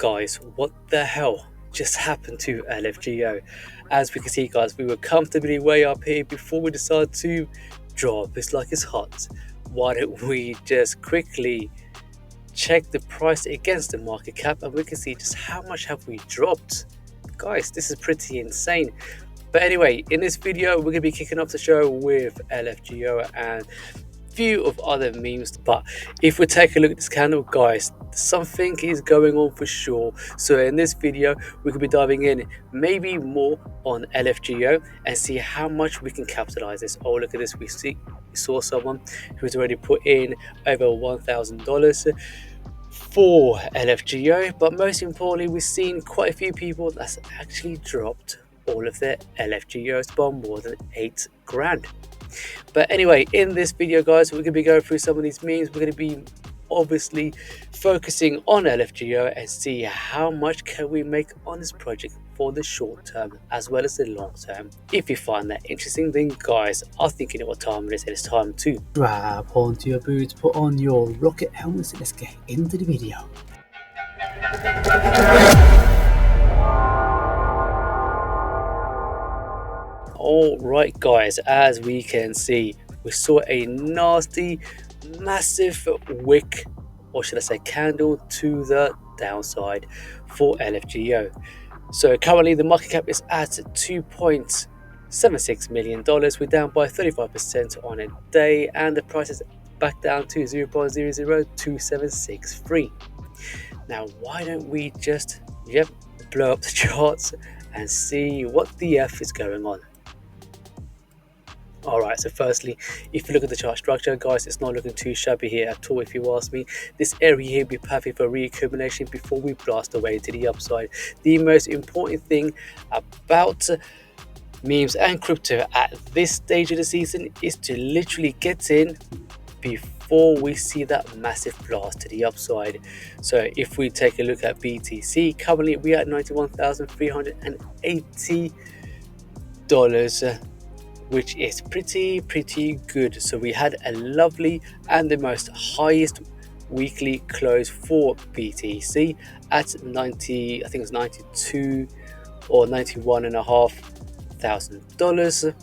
Guys, what the hell just happened to Lfgo? As we can see, guys, we were comfortably way up here before we decided to drop. It's like it's hot. Why don't we just quickly check the price against the market cap, and we can see just how much have we dropped. Guys, this is pretty insane. But anyway, in this video we're going to be kicking off the show with Lfgo and few of other memes. But if we take a look at this candle, guys, something is going on for sure. So in this video we could be diving in maybe more on Lfgo and see how much we can capitalize this. Oh, look at this. We saw someone who's already put in over $1,000 for Lfgo, but most importantly we've seen quite a few people that's actually dropped all of their Lfgos by more than 8 grand. But anyway, in this video, guys, we're going to be going through some of these memes. We're going to be obviously focusing on Lfgo and see how much can we make on this project for the short term as well as the long term. If you find that interesting, then guys, I think you know what time it is. It's time to grab onto your boots, put on your rocket helmets, and let's get into the video. Alright guys, as we can see, we saw a nasty, massive wick, or should I say candle, to the downside for Lfgo. So currently the market cap is at $2.76 million. We're down by 35% on a day, and the price is back down to 0.002763. Now why don't we just blow up the charts and see what the F is going on. Alright, so firstly, if you look at the chart structure, guys, it's not looking too shabby here at all if you ask me. This area here would be perfect for reaccumulation before we blast away to the upside. The most important thing about memes and crypto at this stage of the season is to literally get in before we see that massive blast to the upside. So if we take a look at BTC, currently we are at $91,380, which is pretty good. So we had a lovely and the most highest weekly close for BTC at 90, I think it was 92 or $91,500.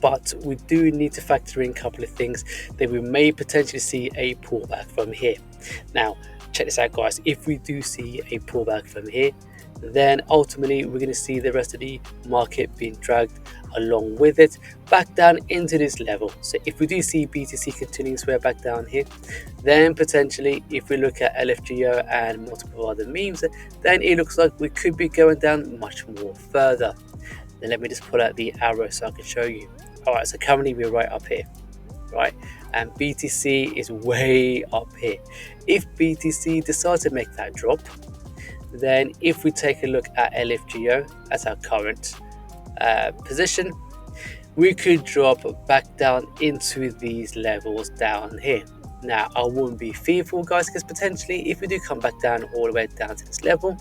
But we do need to factor in a couple of things that we may potentially see a pullback from here. Now check this out, guys. If we do see a pullback from here, then ultimately we're going to see the rest of the market being dragged along with it back down into this level. So if we do see BTC continuing to swear back down here, then potentially if we look at Lfgo and multiple other memes, then it looks like we could be going down much more further. Then let me just pull out the arrow so I can show you. Alright, so currently we're right up here, right, and BTC is way up here. If BTC decides to make that drop, then if we take a look at Lfgo as our current position, we could drop back down into these levels down here. Now I wouldn't be fearful, guys, because potentially if we do come back down all the way down to this level,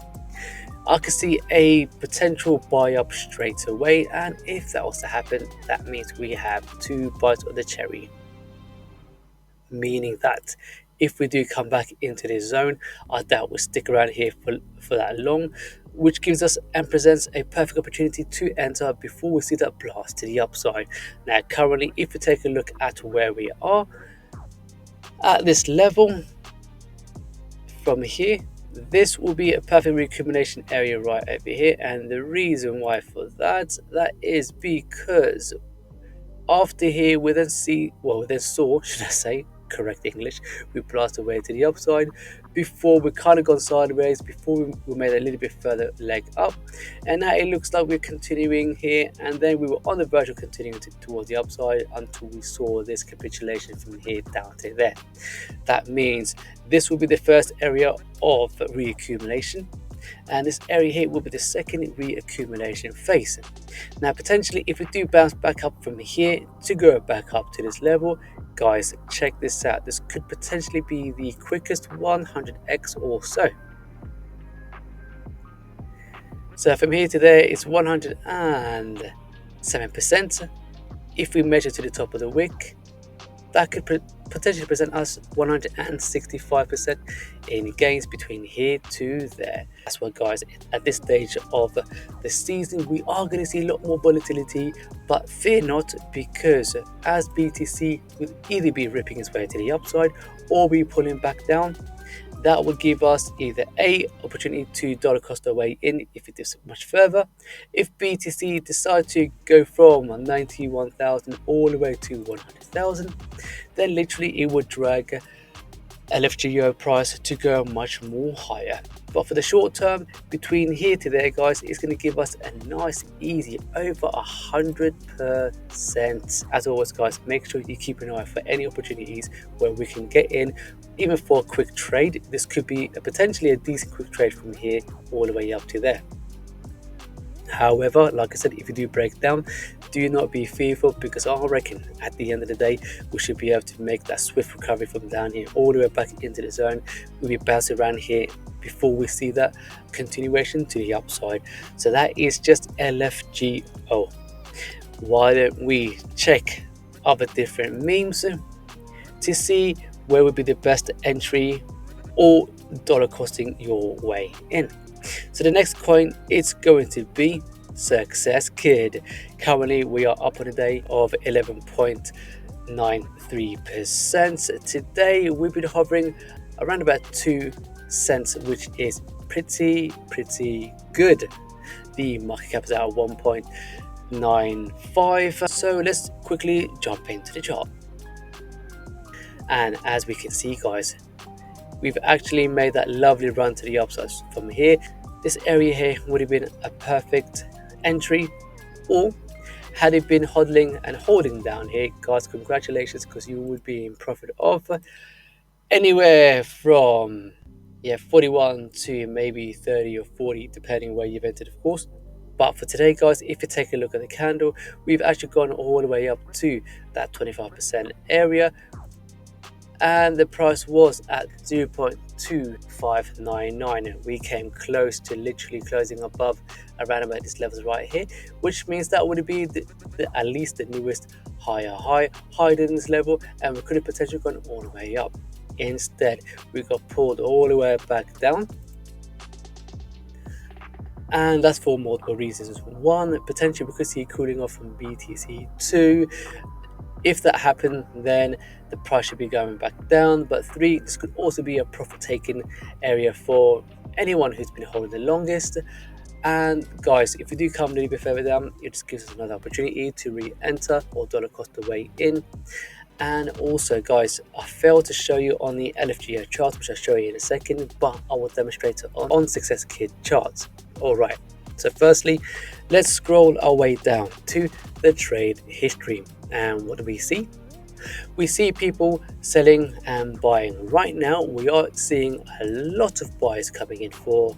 I could see a potential buy up straight away, and if that was to happen, that means we have 2 bites of the cherry, meaning that if we do come back into this zone, I doubt we'll stick around here for that long, which gives us and presents a perfect opportunity to enter before we see that blast to the upside. Now currently, if we take a look at where we are at this level from here, this will be a perfect reaccumulation area right over here, and the reason why for that is because after here we then saw, should I say, correct English, we blast away to the upside before we kind of gone sideways, before we made a little bit further leg up, and now it looks like we're continuing here, and then we were on the verge of continuing towards the upside until we saw this capitulation from here down to there. That means this will be the first area of reaccumulation, and this area here will be the second reaccumulation phase. Now potentially if we do bounce back up from here to go back up to this level, guys, check this out. This could potentially be the quickest 100x or so. So from here to there it's 107%. If we measure to the top of the wick, that could potentially present us 165% in gains between here to there. That's why, guys, at this stage of the season we are going to see a lot more volatility, but fear not, because as BTC will either be ripping its way to the upside or be pulling back down, that would give us either a opportunity to dollar cost our way in if it dips much further. If BTC decides to go from 91,000 all the way to 100,000, then literally it would drag Lfgo price to go much more higher. But for the short term, between here to there, guys, it's going to give us a nice easy over 100%. As always, guys, make sure you keep an eye for any opportunities where we can get in, even for a quick trade. This could be potentially a decent quick trade from here all the way up to there. However, like I said, if you do break down, do not be fearful, because I reckon at the end of the day we should be able to make that swift recovery from down here all the way back into the zone. We'll be bouncing around here before we see that continuation to the upside. So that is just Lfgo. Why don't we check other different memes to see where would be the best entry or dollar costing your way in. So the next coin is going to be SuccessKid. Currently we are up on a day of 11.93%. Today we've been hovering around about 2 cents, which is pretty good. The market cap is at 1.95. So let's quickly jump into the chart. And as we can see, guys, we've actually made that lovely run to the upside from here. This area here would have been a perfect entry, or had it been hodling and holding down here, guys, congratulations, because you would be in profit of anywhere from 41 to maybe 30 or 40, depending where you've entered, of course. But for today, guys, if you take a look at the candle, we've actually gone all the way up to that 25% area, and the price was at 0.2599. We came close to literally closing above around about this levels right here, which means that would be at least the newest higher higher than this level, and we could have potentially gone all the way up. Instead, we got pulled all the way back down, and that's for multiple reasons. One, potentially because you're cooling off from BTC. Two, if that happened, then the price should be going back down. But three, this could also be a profit taking area for anyone who's been holding the longest. And guys, if we do come a little bit further down, it just gives us another opportunity to re-enter or dollar cost the way in. And also, guys, I failed to show you on the Lfgo chart, which I'll show you in a second, but I will demonstrate it on SuccessKid charts. Alright, so firstly, let's scroll our way down to the trade history. And what do we see? We see people selling and buying. Right now, we are seeing a lot of buys coming in for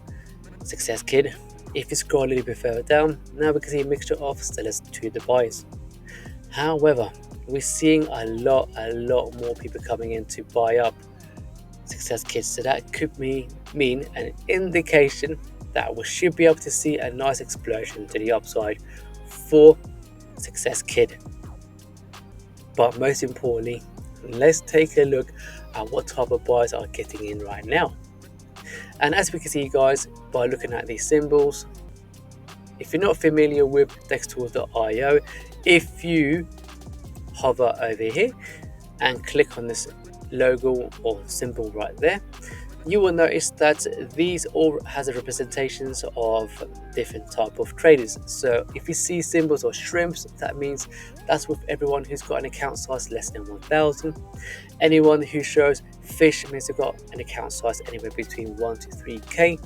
SuccessKid. If you scroll a little bit further down, now we can see a mixture of sellers to the buyers. However, we're seeing a lot more people coming in to buy up SuccessKid. So that could mean an indication that we should be able to see a nice explosion to the upside for SuccessKid. But most importantly, let's take a look at what type of buyers are getting in right now. And as we can see, guys, by looking at these symbols, if you're not familiar with dextools.io, if you hover over here and click on this logo or symbol right there, you will notice that these all has a representations of different type of traders. So if you see symbols or shrimps, that means that's with everyone who's got an account size less than 1,000. Anyone who shows fish means they've got an account size anywhere between 1 to 3k.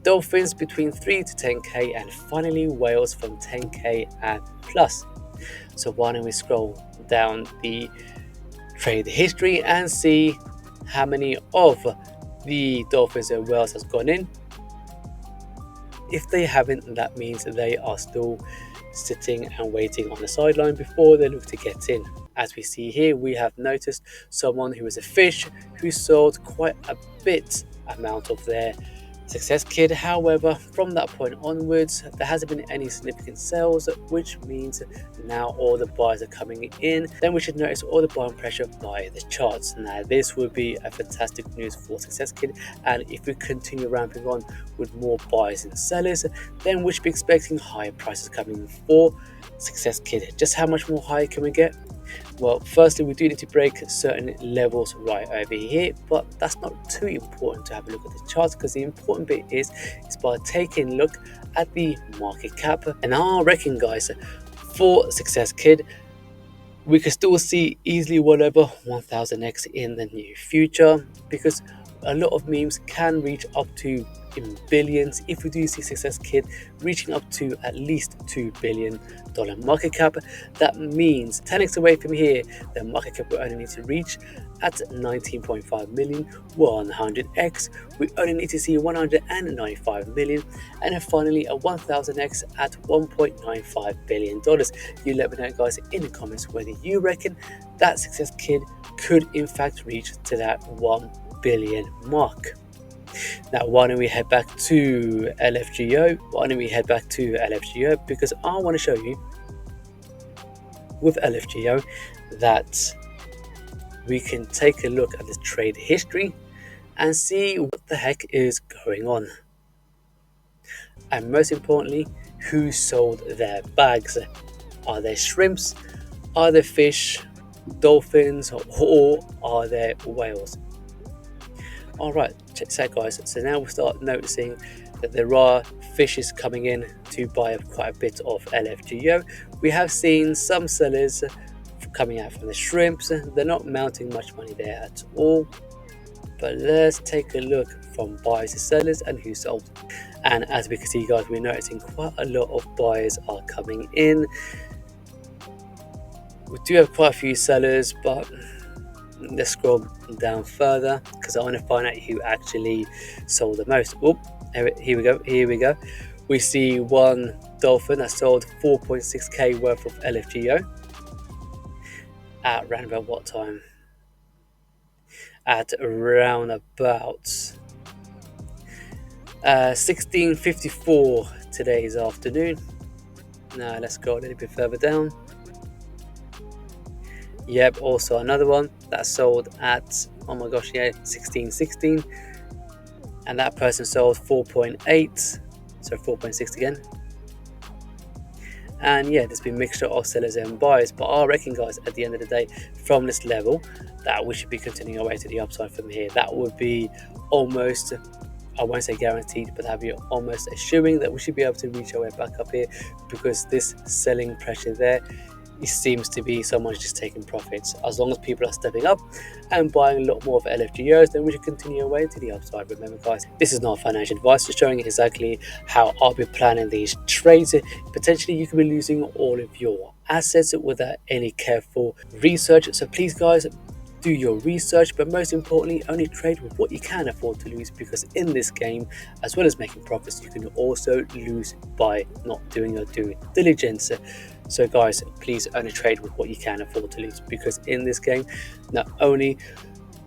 Dolphins between 3 to 10k, and finally whales from 10k and plus. So why don't we scroll down the trade history and see how many of the dolphins and whales has gone in. If they haven't, that means they are still sitting and waiting on the sideline before they look to get in. As we see here, we have noticed someone who is a fish who sold quite a bit amount of their SuccessKid, however, from that point onwards, there hasn't been any significant sales, which means now all the buyers are coming in. Then we should notice all the buying pressure via the charts. Now, this would be a fantastic news for SuccessKid, and if we continue ramping on with more buyers and sellers, then we should be expecting higher prices coming for SuccessKid. Just how much more higher can we get? Well, firstly, we do need to break certain levels right over here, but that's not too important to have a look at the charts, because the important bit is by taking a look at the market cap. And I reckon, guys, for SuccessKid, we could still see easily well over 1000x in the near future, because a lot of memes can reach up to in billions. If we do see SuccessKid reaching up to at least $2 billion market cap, that means 10x away from here, the market cap we only need to reach at 19.5 million. 100x, we only need to see 195 million, and then finally a 1000x at $1.95 billion. You let me know, guys, in the comments whether you reckon that SuccessKid could in fact reach to that 1 billion mark. Now, why don't we head back to Lfgo? Because I want to show you with Lfgo that we can take a look at the trade history and see what the heck is going on. And most importantly, who sold their bags. Are they shrimps? Are they fish, dolphins, or are they whales? Alright, check this out, guys. So now we start noticing that there are fishes coming in to buy up quite a bit of Lfgo. We have seen some sellers coming out from the shrimps. They're not mounting much money there at all. But let's take a look from buyers to sellers and who sold. And as we can see, guys, we're noticing quite a lot of buyers are coming in. We do have quite a few sellers, but let's scroll down further because I want to find out who actually sold the most. Oh, here we go. We see one dolphin that sold 4.6k worth of Lfgo at around about what time? At around about 16:54 today's afternoon. Now let's go a little bit further down. Yep, also another one that sold at, oh my gosh, yeah, 16:16, and that person sold 4.8, so 4.6 again. And yeah, there's been a mixture of sellers and buyers, but I reckon, guys, at the end of the day, from this level, that we should be continuing our way to the upside from here. That would be almost, I won't say guaranteed, but that'd be almost assuming that we should be able to reach our way back up here, because this selling pressure there, it seems to be someone's just taking profits. As long as people are stepping up and buying a lot more of Lfgos, then we should continue our way to the upside. Remember, guys, this is not financial advice, just showing exactly how I'll be planning these trades. Potentially you could be losing all of your assets without any careful research. So please, guys, do your research, but most importantly, only trade with what you can afford to lose, because in this game, as well as making profits, you can also lose by not doing your due diligence. So guys, please only trade with what you can afford to lose, because in this game, not only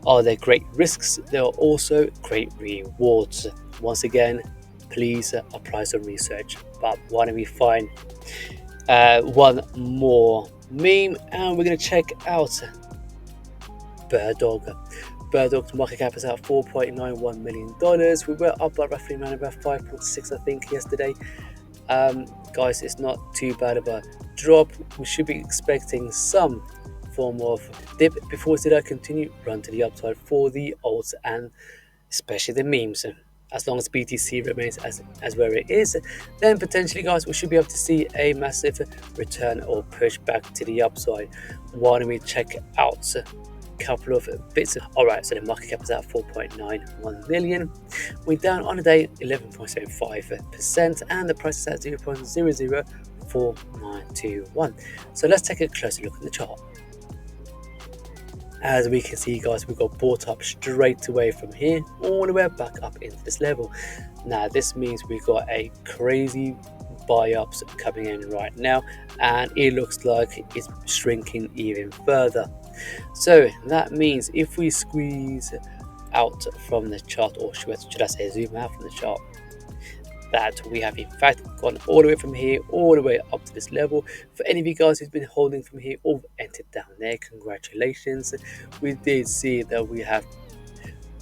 are there great risks, there are also great rewards. Once again, please apply some research. But why don't we find one more meme, and we're going to check out BIRDDOG. BIRDDOG's market cap is at $4.91 million. We were up by roughly around about 5.6, I think, yesterday. Guys, it's not too bad of a drop. We should be expecting some form of dip before we see that continue run to the upside for the alts and especially the memes. As long as BTC remains as where it is, then potentially, guys, we should be able to see a massive return or push back to the upside. Why don't we check out couple of bits. Alright, so the market cap is at 4.91 million. We're down on a day 11.75%, and the price is at 0.004921. So let's take a closer look at the chart. As we can see, guys, we got bought up straight away from here all the way back up into this level. Now this means we got a crazy buy ups coming in right now, and it looks like it's shrinking even further. So that means if we squeeze out from the chart, or should I say zoom out from the chart, that we have in fact gone all the way from here all the way up to this level. For any of you guys who's been holding from here or entered down there, congratulations. We did see that we have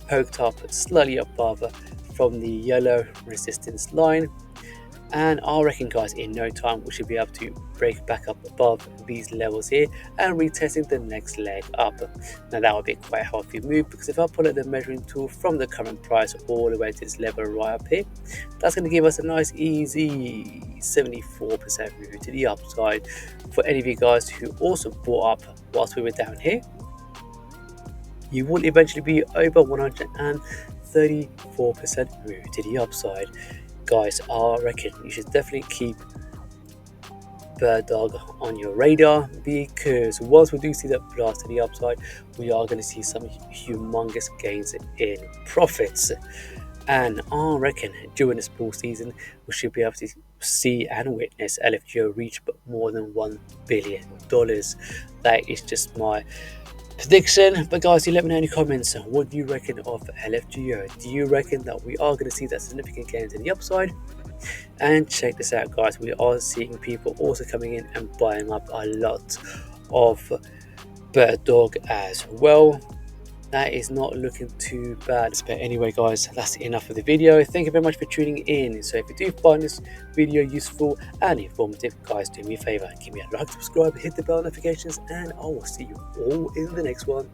poked up slightly above from the yellow resistance line, and I reckon guys in no time we should be able to break back up above these levels here and retesting the next leg up. Now that would be quite a healthy move, because if I pull out the measuring tool from the current price all the way to this level right up here, that's going to give us a nice easy 74% move to the upside. For any of you guys who also bought up whilst we were down here, you will eventually be over 134% move to the upside. Guys, I reckon you should definitely keep BIRDDOG on your radar, because once we do see that blast to the upside, we are going to see some humongous gains in profits. And I reckon during this bull season we should be able to see and witness Lfgo reach more than $1 billion. That is just my prediction. But guys, you let me know in the comments, what do you reckon of Lfgo? Do you reckon that we are going to see that significant gains in the upside? And check this out guys, we are seeing people also coming in and buying up a lot of BIRDDOG as well. That is not looking too bad. But anyway guys, that's enough of the video. Thank you very much for tuning in. So if you do find this video useful and informative, guys, do me a favor, give me a like, subscribe, hit the bell notifications, and I will see you all in the next one.